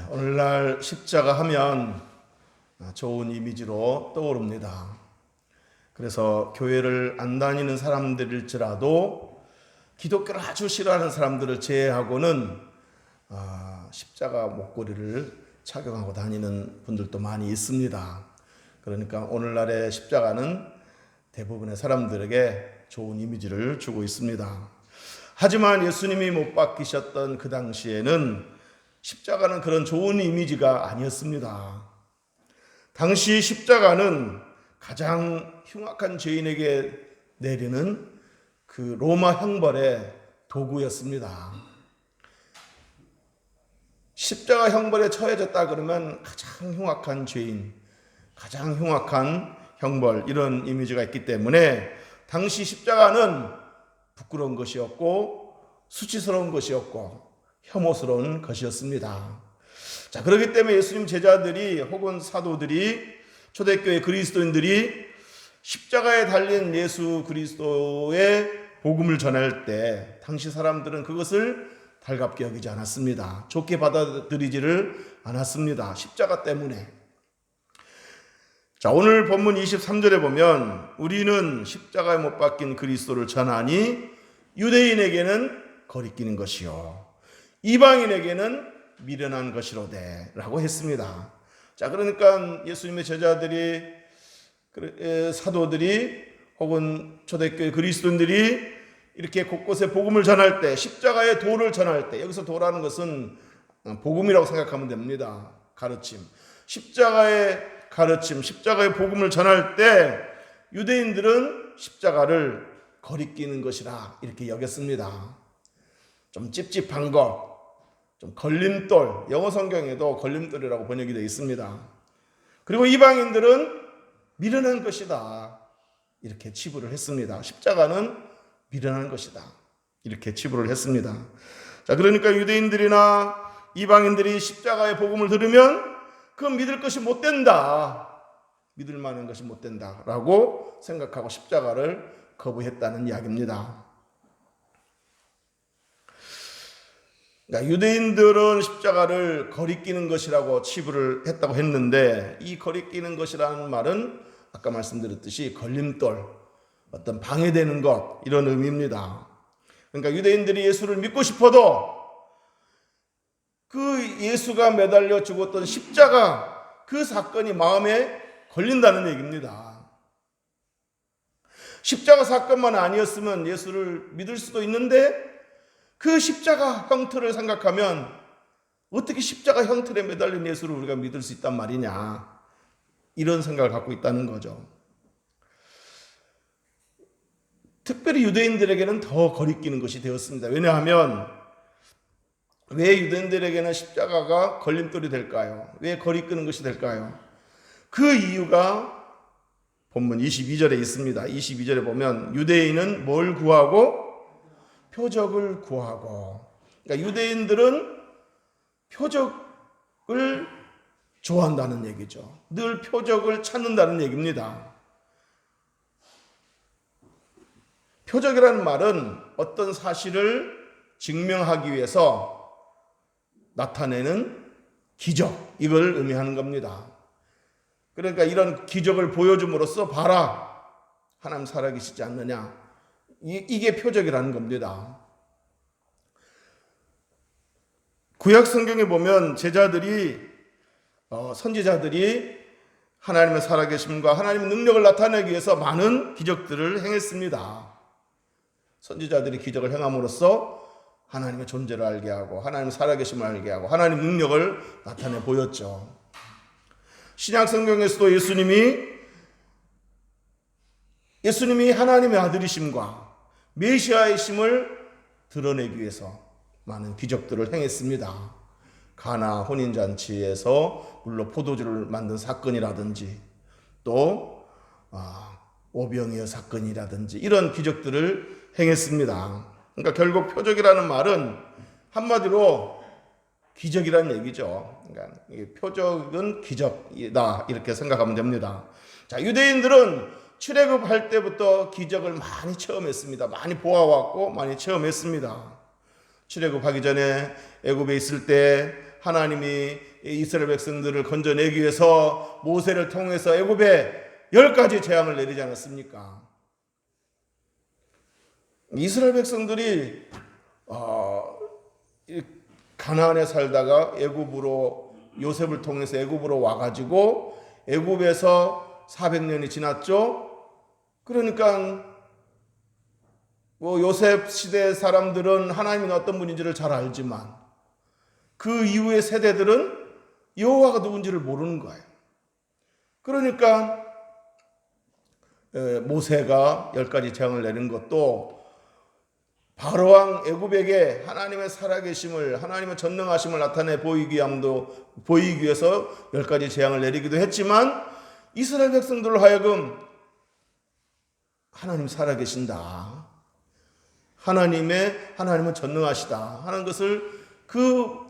오늘날 십자가 하면 좋은 이미지로 떠오릅니다. 그래서 교회를 안 다니는 사람들일지라도 기독교를 아주 싫어하는 사람들을 제외하고는 십자가 목걸이를 착용하고 다니는 분들도 많이 있습니다. 그러니까 오늘날의 십자가는 대부분의 사람들에게 좋은 이미지를 주고 있습니다. 하지만 예수님이 못 박히셨던 그 당시에는 십자가는 그런 좋은 이미지가 아니었습니다. 당시 십자가는 가장 흉악한 죄인에게 내리는 그 로마 형벌의 도구였습니다. 십자가 형벌에 처해졌다 그러면 가장 흉악한 죄인, 가장 흉악한 형벌, 이런 이미지가 있기 때문에 당시 십자가는 부끄러운 것이었고 수치스러운 것이었고 혐오스러운 것이었습니다. 자, 그렇기 때문에 예수님 제자들이 혹은 사도들이, 초대교회 그리스도인들이 십자가에 달린 예수 그리스도의 복음을 전할 때 당시 사람들은 그것을 달갑게 여기지 않았습니다. 좋게 받아들이지를 않았습니다. 십자가 때문에. 자, 오늘 본문 23절에 보면 우리는 십자가에 못 박힌 그리스도를 전하니 유대인에게는 거리끼는 것이요 이방인에게는 미련한 것이로되 라고 했습니다. 자, 그러니까 예수님의 제자들이, 사도들이 혹은 초대교회 그리스도인들이 이렇게 곳곳에 복음을 전할 때, 십자가의 도를 전할 때, 여기서 도라는 것은 복음이라고 생각하면 됩니다. 가르침, 십자가의 가르침, 십자가의 복음을 전할 때 유대인들은 십자가를 거리끼는 것이라 이렇게 여겼습니다. 좀 찝찝한 것, 좀 걸림돌, 영어 성경에도 걸림돌이라고 번역이 되어 있습니다. 그리고 이방인들은 미련한 것이다 이렇게 치부를 했습니다. 십자가는 미련한 것이다 이렇게 치부를 했습니다. 자, 그러니까 유대인들이나 이방인들이 십자가의 복음을 들으면 그건 믿을 것이 못 된다, 믿을 만한 것이 못 된다라고 생각하고 십자가를 거부했다는 이야기입니다. 그러니까 유대인들은 십자가를 거리끼는 것이라고 치부를 했다고 했는데, 이 거리끼는 것이라는 말은 아까 말씀드렸듯이 걸림돌, 어떤 방해되는 것, 이런 의미입니다. 그러니까 유대인들이 예수를 믿고 싶어도 그 예수가 매달려 죽었던 십자가, 그 사건이 마음에 걸린다는 얘기입니다. 십자가 사건만 아니었으면 예수를 믿을 수도 있는데 그 십자가 형틀을 생각하면 어떻게 십자가 형틀에 매달린 예수를 우리가 믿을 수 있단 말이냐, 이런 생각을 갖고 있다는 거죠. 특별히 유대인들에게는 더 거리끼는 것이 되었습니다. 왜냐하면 왜 유대인들에게는 십자가가 걸림돌이 될까요? 왜 거리끼는 것이 될까요? 그 이유가 본문 22절에 있습니다. 22절에 보면 유대인은 뭘 구하고? 표적을 구하고. 그러니까 유대인들은 표적을 좋아한다는 얘기죠. 늘 표적을 찾는다는 얘기입니다. 표적이라는 말은 어떤 사실을 증명하기 위해서 나타내는 기적, 이걸 의미하는 겁니다. 그러니까 이런 기적을 보여줌으로써 봐라, 하나님 살아계시지 않느냐, 이게 표적이라는 겁니다. 구약 성경에 보면 제자들이, 선지자들이 하나님의 살아계심과 하나님의 능력을 나타내기 위해서 많은 기적들을 행했습니다. 선지자들이 기적을 행함으로써 하나님의 존재를 알게 하고 하나님의 살아계심을 알게 하고 하나님의 능력을 나타내 보였죠. 신약 성경에서도 예수님이 하나님의 아들이심과 메시아이심을 드러내기 위해서 많은 기적들을 행했습니다. 가나 혼인잔치에서 물로 포도주를 만든 사건이라든지, 또 오병이어 사건이라든지, 이런 기적들을 행했습니다. 그러니까 결국 표적이라는 말은 한마디로 기적이라는 얘기죠. 그러니까 표적은 기적이다 이렇게 생각하면 됩니다. 자, 유대인들은 출애굽할 때부터 기적을 많이 체험했습니다. 많이 보아왔고 많이 체험했습니다. 출애굽하기 전에 애굽에 있을 때 하나님이 이스라엘 백성들을 건져내기 위해서 모세를 통해서 애굽에 10가지 재앙을 내리지 않았습니까? 이스라엘 백성들이 가나안에 살다가 애굽으로 요셉을 통해서 애굽으로 와가지고 애굽에서 400년이 지났죠. 그러니까 요셉 시대 사람들은 하나님은 어떤 분인지를 잘 알지만 그 이후의 세대들은 여호와가 누군지를 모르는 거예요. 그러니까 모세가 10가지 재앙을 내린 것도 바로왕 애굽에게 하나님의 살아계심을, 하나님의 전능하심을 나타내 보이기 위해서 10가지 재앙을 내리기도 했지만 이스라엘 백성들로 하여금 하나님 살아계신다, 하나님은 전능하시다 하는 것을 그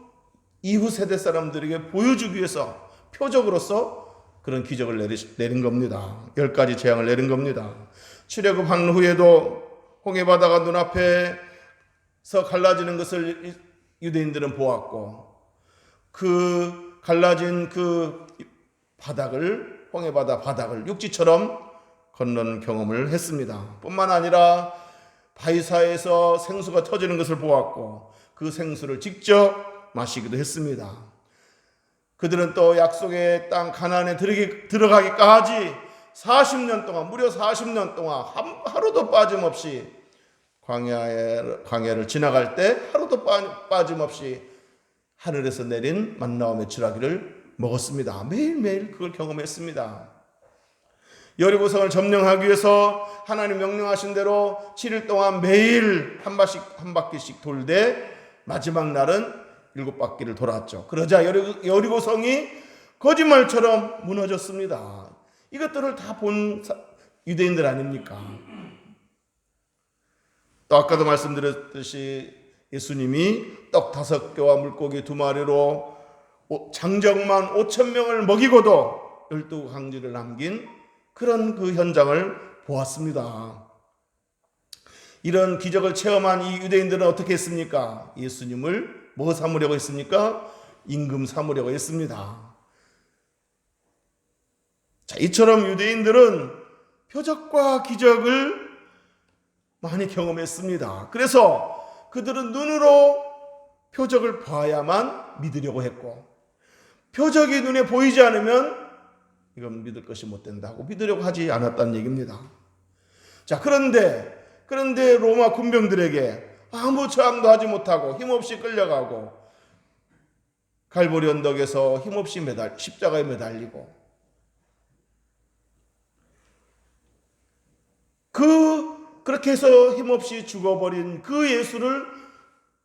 이후 세대 사람들에게 보여주기 위해서 표적으로서 그런 기적을 내린 겁니다. 10가지 재앙을 내린 겁니다. 출애굽한 후에도 홍해바다가 눈앞에서 갈라지는 것을 유대인들은 보았고 그 갈라진 그 바닥을, 홍해바다 바닥을 육지처럼 건너는 경험을 했습니다. 뿐만 아니라 바위사에서 생수가 터지는 것을 보았고 그 생수를 직접 마시기도 했습니다. 그들은 또 약속의 땅 가나안에 들어가기까지 40년 동안, 무려 40년 동안 하루도 빠짐없이 광야를 지나갈 때 하루도 빠짐없이 하늘에서 내린 만나와 메추라기를 먹었습니다. 매일매일 그걸 경험했습니다. 여리고성을 점령하기 위해서 하나님 명령하신 대로 7일 동안 매일 한 바퀴씩 돌되 마지막 날은 7바퀴를 돌았죠. 그러자 여리고성이 거짓말처럼 무너졌습니다. 이것들을 다 본 유대인들 아닙니까? 또 아까도 말씀드렸듯이 예수님이 떡 5개와 물고기 2마리로 장정만 5,000명을 먹이고도 12강지를 남긴 그런 그 현장을 보았습니다. 이런 기적을 체험한 이 유대인들은 어떻게 했습니까? 예수님을 뭐 삼으려고 했습니까? 임금 삼으려고 했습니다. 자, 이처럼 유대인들은 표적과 기적을 많이 경험했습니다. 그래서 그들은 눈으로 표적을 봐야만 믿으려고 했고 표적이 눈에 보이지 않으면 이건 믿을 것이 못 된다고 믿으려고 하지 않았다는 얘기입니다. 자, 그런데 로마 군병들에게 아무 저항도 하지 못하고 힘없이 끌려가고 갈보리 언덕에서 힘없이 십자가에 매달리고 그렇게 해서 힘없이 죽어버린 그 예수를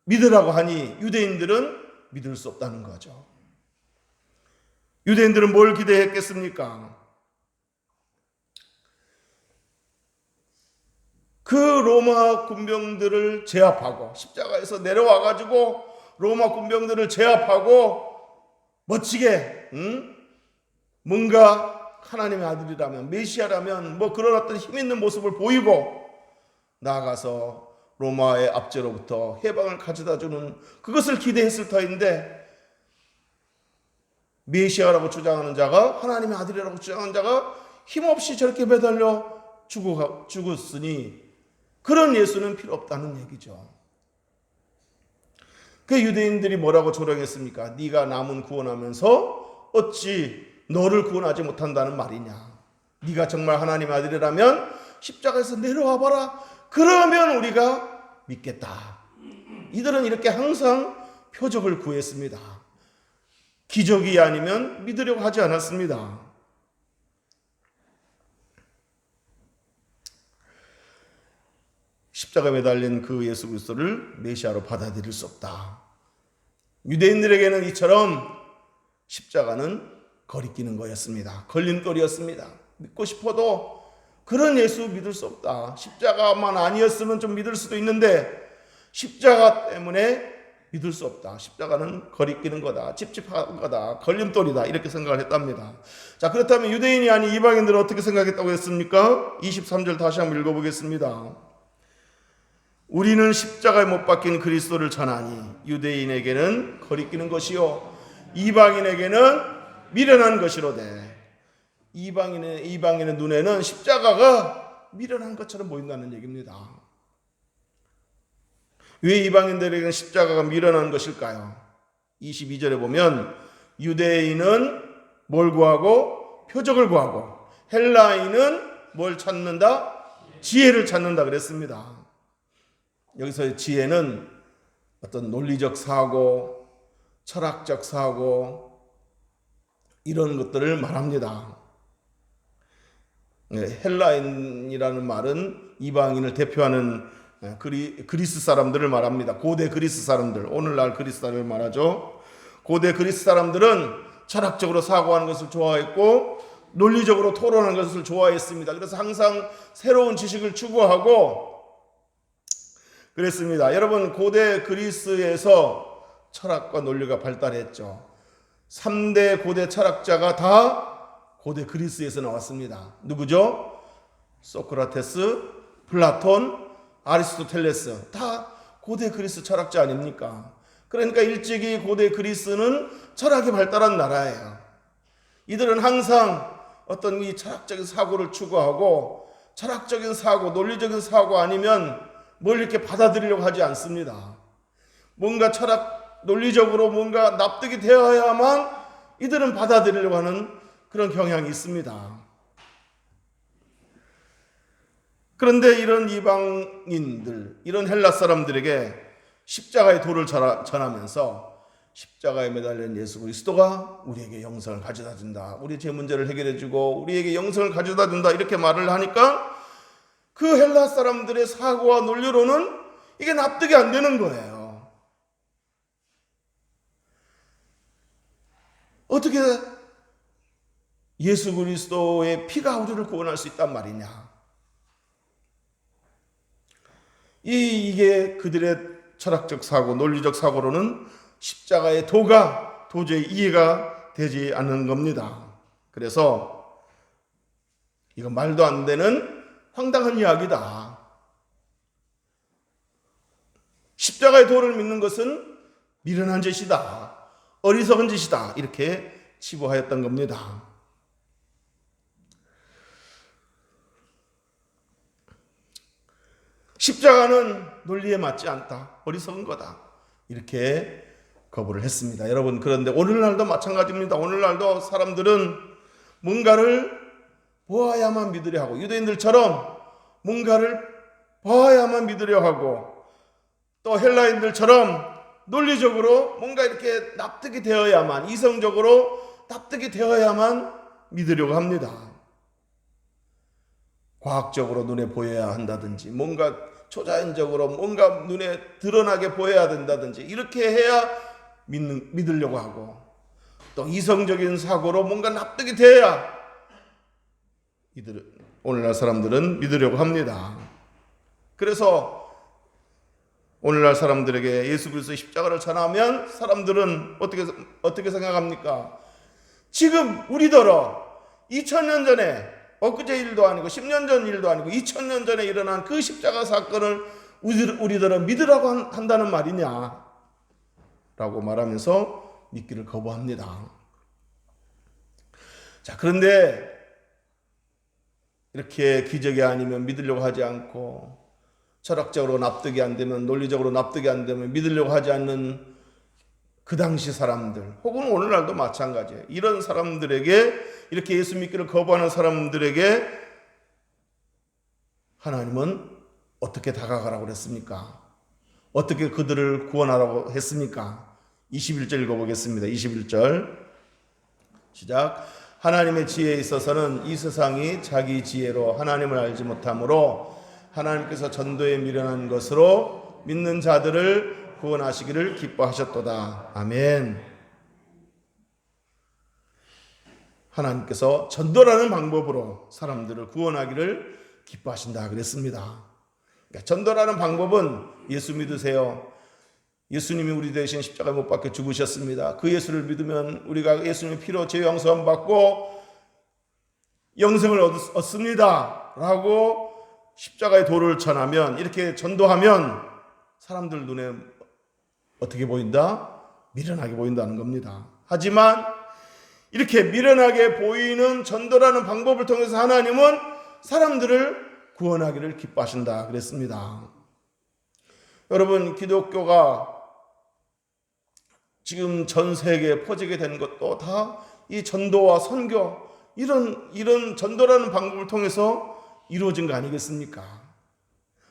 믿으라고 하니 유대인들은 믿을 수 없다는 거죠. 유대인들은 뭘 기대했겠습니까? 그 로마 군병들을 제압하고 십자가에서 내려와가지고 로마 군병들을 제압하고 멋지게 뭔가 하나님의 아들이라면 메시아라면 뭐 그런 어떤 힘 있는 모습을 보이고 나아가서 로마의 압제로부터 해방을 가져다주는 그것을 기대했을 터인데 메시아라고 주장하는 자가 하나님의 아들이라고 주장하는 자가 힘없이 저렇게 매달려 죽었으니 그런 예수는 필요 없다는 얘기죠. 그 유대인들이 뭐라고 조롱했습니까? 네가 남은 구원하면서 어찌 너를 구원하지 못한다는 말이냐. 네가 정말 하나님의 아들이라면 십자가에서 내려와 봐라. 그러면 우리가 믿겠다. 이들은 이렇게 항상 표적을 구했습니다. 기적이 아니면 믿으려고 하지 않았습니다. 십자가에 매달린 그 예수 그리스도를 메시아로 받아들일 수 없다. 유대인들에게는 이처럼 십자가는 거리끼는 거였습니다. 걸림돌이었습니다. 믿고 싶어도 그런 예수 믿을 수 없다. 십자가만 아니었으면 좀 믿을 수도 있는데 십자가 때문에 믿을 수 없다. 십자가는 거리끼는 거다. 찝찝한 거다. 걸림돌이다. 이렇게 생각을 했답니다. 자, 그렇다면 유대인이 아닌 이방인들은 어떻게 생각했다고 했습니까? 23절 다시 한번 읽어보겠습니다. 우리는 십자가에 못 박힌 그리스도를 전하니 유대인에게는 거리끼는 것이요 이방인에게는 미련한 것이로되. 이방인의 눈에는 십자가가 미련한 것처럼 보인다는 얘기입니다. 왜 이방인들에게는 십자가가 미련한 것일까요? 22절에 보면 유대인은 뭘 구하고? 표적을 구하고, 헬라인은 뭘 찾는다? 지혜를 찾는다 그랬습니다. 여기서 지혜는 어떤 논리적 사고, 철학적 사고, 이런 것들을 말합니다. 헬라인이라는 말은 이방인을 대표하는 그리스 사람들을 말합니다. 고대 그리스 사람들, 오늘날 그리스 사람을 말하죠. 고대 그리스 사람들은 철학적으로 사고하는 것을 좋아했고 논리적으로 토론하는 것을 좋아했습니다. 그래서 항상 새로운 지식을 추구하고 그랬습니다. 여러분, 고대 그리스에서 철학과 논리가 발달했죠. 3대 고대 철학자가 다 고대 그리스에서 나왔습니다. 누구죠? 소크라테스, 플라톤, 아리스토텔레스, 다 고대 그리스 철학자 아닙니까? 그러니까 일찍이 고대 그리스는 철학이 발달한 나라예요. 이들은 항상 어떤 이 철학적인 사고를 추구하고 철학적인 사고, 논리적인 사고 아니면 뭘 이렇게 받아들이려고 하지 않습니다. 뭔가 철학, 논리적으로 뭔가 납득이 되어야만 이들은 받아들이려고 하는 그런 경향이 있습니다. 그런데 이런 이방인들, 이런 헬라 사람들에게 십자가의 도를 전하면서 십자가에 매달린 예수 그리스도가 우리에게 영생을 가져다 준다. 우리 제 문제를 해결해 주고 우리에게 영생을 가져다 준다. 이렇게 말을 하니까 그 헬라 사람들의 사고와 논리로는 이게 납득이 안 되는 거예요. 어떻게 예수 그리스도의 피가 우리를 구원할 수 있단 말이냐. 이게 그들의 철학적 사고, 논리적 사고로는 십자가의 도가 도저히 이해가 되지 않는 겁니다. 그래서 이건 말도 안 되는 황당한 이야기다. 십자가의 도를 믿는 것은 미련한 짓이다. 어리석은 짓이다. 이렇게 치부하였던 겁니다. 십자가는 논리에 맞지 않다. 어리석은 거다. 이렇게 거부를 했습니다. 여러분, 그런데 오늘날도 마찬가지입니다. 오늘날도 사람들은 뭔가를 보아야만 믿으려 하고 유대인들처럼 뭔가를 봐야만 믿으려 하고 또 헬라인들처럼 논리적으로 뭔가 이렇게 납득이 되어야만 이성적으로 납득이 되어야만 믿으려고 합니다. 과학적으로 눈에 보여야 한다든지 뭔가 초자연적으로 뭔가 눈에 드러나게 보여야 된다든지 이렇게 해야 믿으려고 하고 또 이성적인 사고로 뭔가 납득이 돼야 오늘날 사람들은 믿으려고 합니다. 그래서 오늘날 사람들에게 예수 그리스도의 십자가를 전하면 사람들은 어떻게 생각합니까? 지금 우리더러 2000년 전에 엊그제 일도 아니고 10년 전 일도 아니고 2000년 전에 일어난 그 십자가 사건을 우리들은 믿으라고 한다는 말이냐 라고 말하면서 믿기를 거부합니다. 자, 그런데 이렇게 기적이 아니면 믿으려고 하지 않고 철학적으로 납득이 안 되면 논리적으로 납득이 안 되면 믿으려고 하지 않는 그 당시 사람들 혹은 오늘날도 마찬가지예요. 이런 사람들에게 이렇게 예수 믿기를 거부하는 사람들에게 하나님은 어떻게 다가가라고 그랬습니까? 어떻게 그들을 구원하라고 했습니까? 21절 읽어보겠습니다. 21절 시작. 하나님의 지혜에 있어서는 이 세상이 자기 지혜로 하나님을 알지 못하므로 하나님께서 전도에 미련한 것으로 믿는 자들을 구원하시기를 기뻐하셨도다. 아멘. 하나님께서 전도라는 방법으로 사람들을 구원하기를 기뻐하신다 그랬습니다. 그러니까 전도라는 방법은 예수 믿으세요. 예수님이 우리 대신 십자가에 못 박혀 죽으셨습니다. 그 예수를 믿으면 우리가 예수님의 피로 죄 용서함 받고 영생을 얻습니다 라고 십자가의 도를 전하면 이렇게 전도하면 사람들 눈에 어떻게 보인다? 미련하게 보인다는 겁니다. 하지만 이렇게 미련하게 보이는 전도라는 방법을 통해서 하나님은 사람들을 구원하기를 기뻐하신다 그랬습니다. 여러분, 기독교가 지금 전 세계에 퍼지게 된 것도 다 이 전도와 선교, 이런 전도라는 방법을 통해서 이루어진 거 아니겠습니까?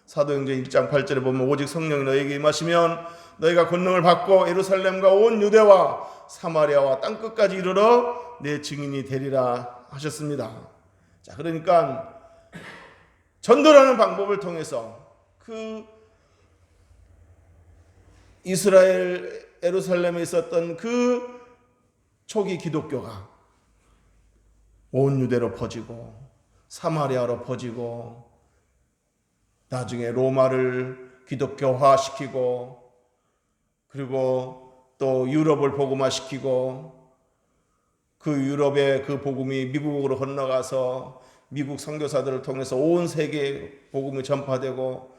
사도행전 1장 8절에 보면 오직 성령이 너에게 임하시면 너희가 권능을 받고 예루살렘과 온 유대와 사마리아와 땅끝까지 이르러 내 증인이 되리라 하셨습니다. 자, 그러니까 전도라는 방법을 통해서 그 이스라엘 예루살렘에 있었던 그 초기 기독교가 온 유대로 퍼지고 사마리아로 퍼지고 나중에 로마를 기독교화시키고 그리고 또 유럽을 복음화시키고 그 유럽의 그 복음이 미국으로 건너가서 미국 선교사들을 통해서 온 세계에 복음이 전파되고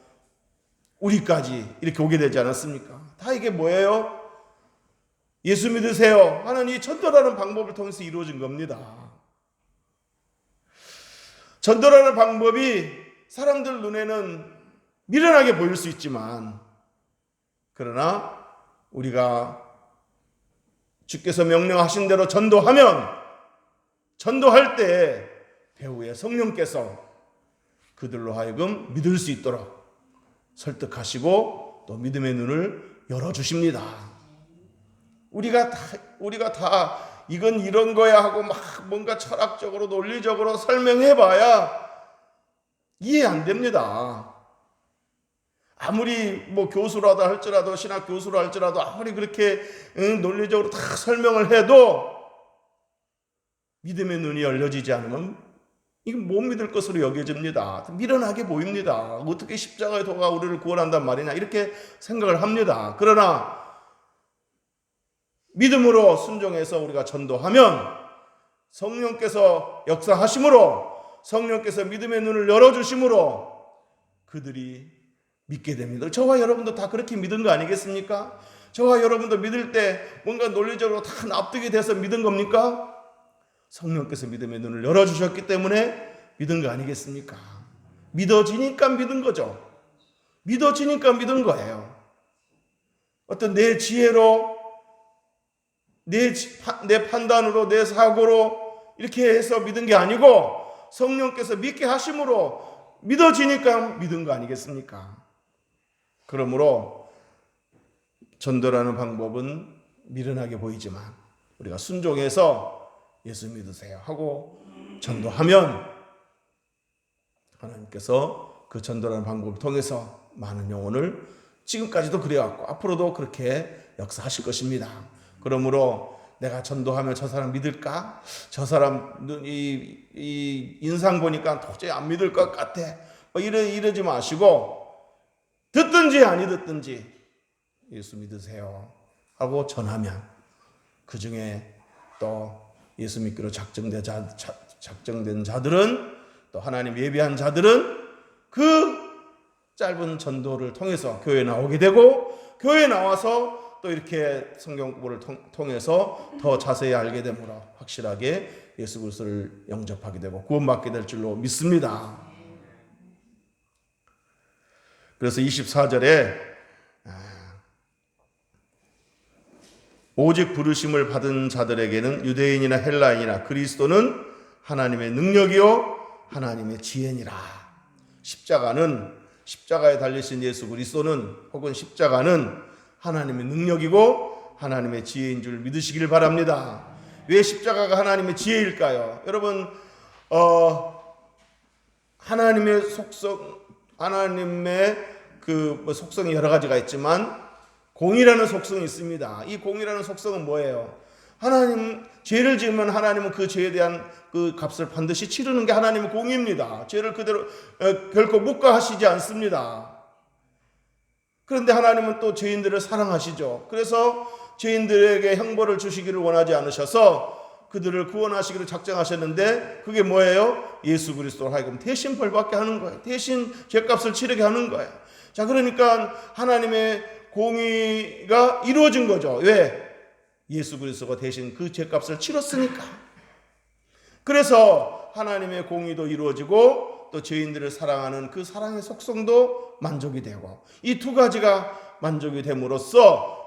우리까지 이렇게 오게 되지 않았습니까? 다 이게 뭐예요? 예수 믿으세요 하는 이 전도라는 방법을 통해서 이루어진 겁니다. 전도라는 방법이 사람들 눈에는 미련하게 보일 수 있지만 그러나 우리가 주께서 명령하신 대로 전도할 때 배후에 성령께서 그들로 하여금 믿을 수 있도록 설득하시고 또 믿음의 눈을 열어주십니다. 우리가 다 이건 이런 거야 하고 막 뭔가 철학적으로 논리적으로 설명해봐야 이해 안 됩니다. 아무리 뭐 교수라도 할지라도 신학 교수라 할지라도 아무리 그렇게 논리적으로 다 설명을 해도 믿음의 눈이 열려지지 않으면 이건 못 믿을 것으로 여겨집니다. 미련하게 보입니다. 어떻게 십자가의 도가 우리를 구원한단 말이냐 이렇게 생각을 합니다. 그러나 믿음으로 순종해서 우리가 전도하면 성령께서 역사하심으로 성령께서 믿음의 눈을 열어주심으로 그들이 믿게 됩니다. 저와 여러분도 다 그렇게 믿은 거 아니겠습니까? 저와 여러분도 믿을 때 뭔가 논리적으로 다 납득이 돼서 믿은 겁니까? 성령께서 믿음의 눈을 열어주셨기 때문에 믿은 거 아니겠습니까? 믿어지니까 믿은 거죠. 믿어지니까 믿은 거예요. 어떤 내 지혜로 내 판단으로 내 사고로 이렇게 해서 믿은 게 아니고 성령께서 믿게 하심으로 믿어지니까 믿은 거 아니겠습니까? 그러므로 전도라는 방법은 미련하게 보이지만 우리가 순종해서 예수 믿으세요 하고 전도하면 하나님께서 그 전도라는 방법을 통해서 많은 영혼을 지금까지도 그래왔고 앞으로도 그렇게 역사하실 것입니다. 그러므로 내가 전도하면 저 사람 믿을까? 저 사람 이 인상 보니까 도저히 안 믿을 것 같아. 이러지 마시고 듣든지 아니 듣든지 예수 믿으세요 하고 전하면 그 중에 또 예수 믿기로 작정된 자들은 또 하나님 예비한 자들은 그 짧은 전도를 통해서 교회에 나오게 되고 교회에 나와서 또 이렇게 성경 공부를 통해서 더 자세히 알게 되므로 확실하게 예수 그리스도를 영접하게 되고 구원받게 될 줄로 믿습니다. 그래서 24절에 오직 부르심을 받은 자들에게는 유대인이나 헬라인이나 그리스도는 하나님의 능력이요 하나님의 지혜니라. 십자가에 달리신 예수 그리스도는 혹은 십자가는 하나님의 능력이고 하나님의 지혜인 줄 믿으시길 바랍니다. 왜 십자가가 하나님의 지혜일까요? 여러분 하나님의 그 속성이 여러 가지가 있지만 공이라는 속성이 있습니다. 이 공이라는 속성은 뭐예요? 하나님 죄를 지으면 하나님은 그 죄에 대한 그 값을 반드시 치르는 게 하나님의 공입니다. 죄를 그대로 결코 묵과하시지 않습니다. 그런데 하나님은 또 죄인들을 사랑하시죠. 그래서 죄인들에게 형벌을 주시기를 원하지 않으셔서 그들을 구원하시기를 작정하셨는데 그게 뭐예요? 예수 그리스도로 하여금 대신 벌받게 하는 거예요. 대신 죄값을 치르게 하는 거예요. 자, 그러니까 하나님의 공의가 이루어진 거죠. 왜? 예수 그리스도가 대신 그 죄값을 치렀으니까. 그래서 하나님의 공의도 이루어지고 또 죄인들을 사랑하는 그 사랑의 속성도 만족이 되고, 이 두 가지가 만족이 됨으로써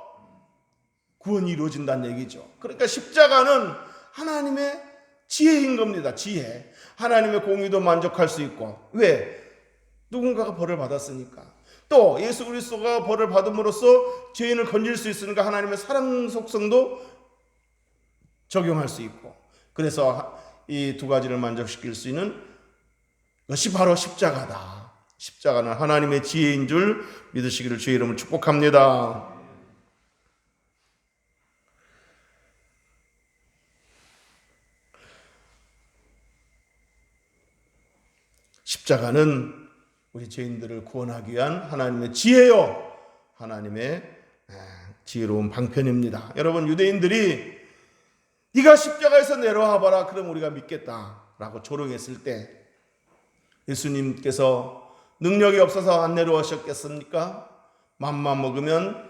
구원이 이루어진다는 얘기죠. 그러니까 십자가는 하나님의 지혜인 겁니다. 지혜. 하나님의 공의도 만족할 수 있고. 왜? 누군가가 벌을 받았으니까. 또 예수 그리스도가 벌을 받음으로써 죄인을 건질 수 있으니까 하나님의 사랑 속성도 적용할 수 있고. 그래서 이 두 가지를 만족시킬 수 있는 것이 바로 십자가다. 십자가는 하나님의 지혜인 줄 믿으시기를 주의 이름으로 축복합니다. 십자가는 우리 죄인들을 구원하기 위한 하나님의 지혜요, 하나님의 지혜로운 방편입니다. 여러분, 유대인들이 네가 십자가에서 내려와 봐라, 그럼 우리가 믿겠다라고 조롱했을 때 예수님께서 능력이 없어서 안 내려오셨겠습니까? 맘만 먹으면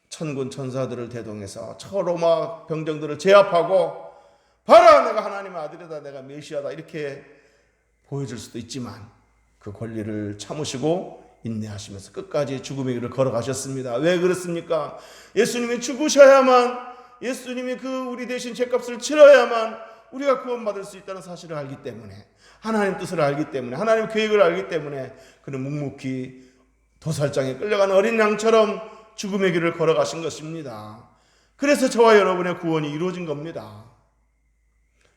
천군 천사들을 대동해서 저 로마 병정들을 제압하고 봐라, 내가 하나님의 아들이다, 내가 메시아다, 이렇게 보여줄 수도 있지만 그 권리를 참으시고 인내하시면서 끝까지 죽음의 길을 걸어가셨습니다. 왜 그렇습니까? 예수님이 죽으셔야만, 예수님이 그 우리 대신 죄값을 치러야만 우리가 구원받을 수 있다는 사실을 알기 때문에, 하나님 뜻을 알기 때문에, 하나님 계획을 알기 때문에 그는 묵묵히 도살장에 끌려가는 어린 양처럼 죽음의 길을 걸어가신 것입니다. 그래서 저와 여러분의 구원이 이루어진 겁니다.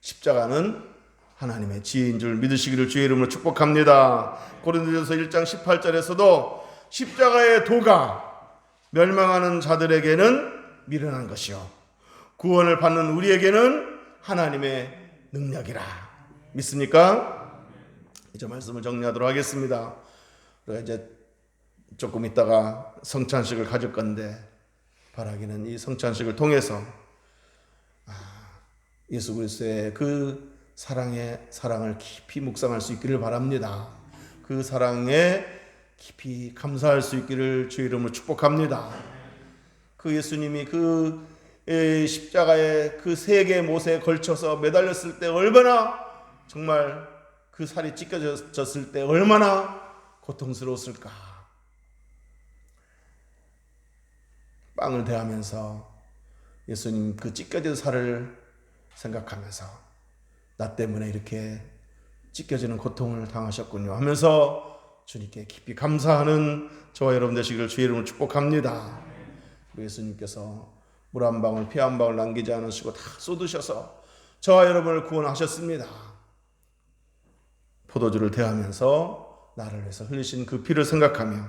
십자가는 하나님의 지혜인 줄 믿으시기를 주의 이름으로 축복합니다. 고린도전서 1장 18절에서도 십자가의 도가 멸망하는 자들에게는 미련한 것이요 구원을 받는 우리에게는 하나님의 능력이라. 믿습니까? 이제 말씀을 정리하도록 하겠습니다. 우리가 이제 조금 있다가 성찬식을 가질 건데, 바라기는 이 성찬식을 통해서 예수 그리스도의 그 사랑을 깊이 묵상할 수 있기를 바랍니다. 그 사랑에 깊이 감사할 수 있기를 주의 이름으로 축복합니다. 그 예수님이 그 십자가에 그 세 개의 못에 걸쳐서 매달렸을 때 얼마나, 정말 그 살이 찢겨졌을 때 얼마나 고통스러웠을까. 빵을 대하면서 예수님 그 찢겨진 살을 생각하면서 나 때문에 이렇게 찢겨지는 고통을 당하셨군요 하면서 주님께 깊이 감사하는 저와 여러분 되시기를 주의 이름으로 축복합니다. 예수님께서 물 한 방울 피 한 방울 남기지 않으시고 다 쏟으셔서 저와 여러분을 구원하셨습니다. 포도주를 대하면서 나를 위해서 흘리신 그 피를 생각하며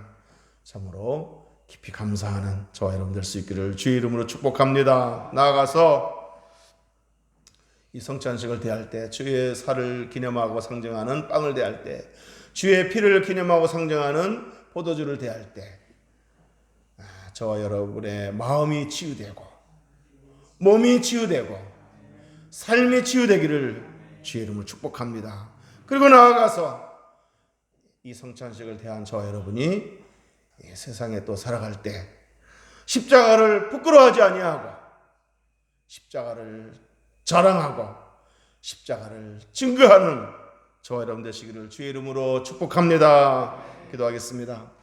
참으로 깊이 감사하는 저와 여러분 될 수 있기를 주의 이름으로 축복합니다. 나아가서 이 성찬식을 대할 때, 주의 살을 기념하고 상징하는 빵을 대할 때, 주의 피를 기념하고 상징하는 포도주를 대할 때 저와 여러분의 마음이 치유되고 몸이 치유되고 삶이 치유되기를 주의 이름으로 축복합니다. 그리고 나아가서 이 성찬식을 대한 저와 여러분이 세상에 또 살아갈 때 십자가를 부끄러워하지 아니하고 십자가를 자랑하고 십자가를 증거하는 저와 여러분 되시기를 주의 이름으로 축복합니다. 기도하겠습니다.